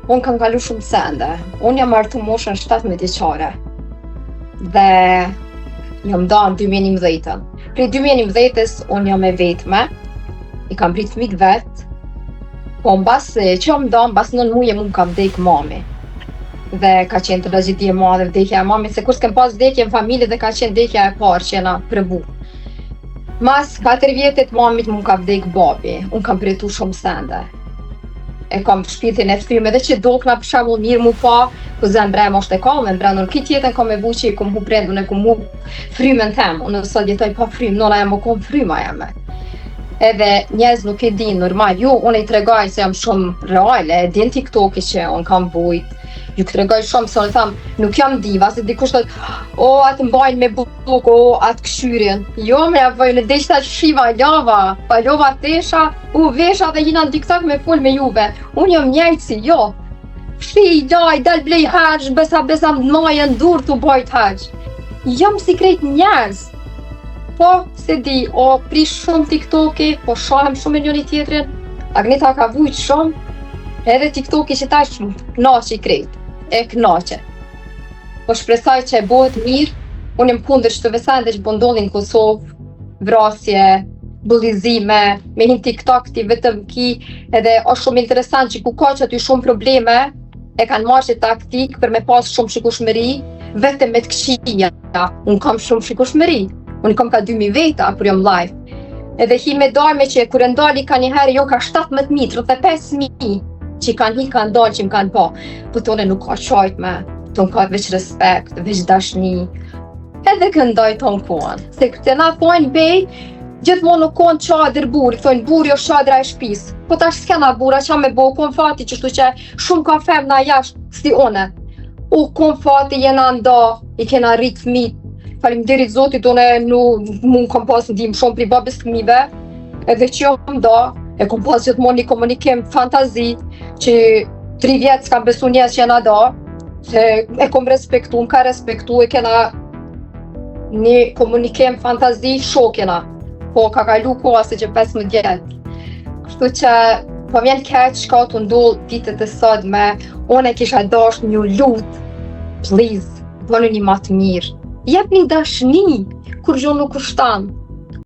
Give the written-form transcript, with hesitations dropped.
Unë kam kalu shumë sende. Unë jam martu moshën 17 vjeçare. Dhe jam da në 2011. Prej 2011-ës unë jam e vetme. I kam prit fëmijët vet. Po mbas që jam da, mbas 9 muje mu ka vdek mami. Dhe ka qenë tragjedie e madhe vdekja e mamit, se kur s'kem pas vdekje në familje dhe ka qenë vdekja e parë që jena prëbu. Mas 4 vjetit mamit mu ka vdek babi. Unë kam pritu shumë sende. E kam shpirtin e frymë edhe që dokna për shembull mirë mu pa, ku zën brema është e kalme, brenda këtë jetën kam e bu që i kom hu brendun e kom hu frymën tem, unë sot jetoj pa frymë, nona jam o kom fryma jeme. Edhe njerëz nuk e din normal, ju unë i tregoj se jam shumë reale, e din TikTok-i që unë kam vujt, ju tregoj shumë se unë tham, nuk jam diva, se dikush thot, o atë mbajnë me buk, o atë këshyrin. Jo me avoj, në deshta shiva lava, pa lova tesha, vesha dhe jina në TikTok me full me juve. Unë jam njajtësi, jo. Shi, laj, del blej haqë, besa majën dur të bajt haqë. Jam si krejt njerëz. Po, se di, o prish shumë TikTok-i, po shohem shumë me njëri tjetrin. Agneta ka vujt shumë, edhe TikTok-i që tash knaqi krejt, e knaqe. Po shpresoj që e bëhet mirë, unë jam kundër çdo sende që po ndodhin në Kosovë, vrasje, bullizime, me hin TikTok ti vetëm ki, edhe është shumë interesant që ku ka që aty shumë probleme, e kanë marrë që taktik për me pas shumë shikueshmëri, vetëm me të këqija. Unë kam shumë shikueshmëri. Unë kam ka 2000 veta, për jam live. Edhe hi me dajme që kur e ndali ka njëherë, jo ka 17.000, 35.000, që kanë hi, kanë dalë, që më kanë pa. Po tone nuk ka qajt me, tonë ka veç respekt, veç dashni. Edhe këndoj tonë kohën. Se këtë na thonë bej, gjithmonë nuk konë qadër buri, thonë buri o shadra e shpis. Po tash s'kena bura që me bo, konë fati që shtu që shumë ka femna jashtë, si one. U konë fati jena nda, i kena rritë fëmijë. Faleminderit Zotit, unë nuk kam pas ndim shumë pri babës të fëmijëve, edhe që jam da, e kam pas gjithmonë një komunikim fantazi, që 3 vjetë s'kam besu njerëz që jena da, se e kom respektu, më ka respektu, e kena një komunikim fantazi shokjena, po ka kalu koha se që 15 vjetë. Kështu që po vjen keq ka të ndoll ditët e sotme, unë e kisha dash një lut, please, bëni një matë mirë. Jep një dashni, kur gjo nuk kushtan.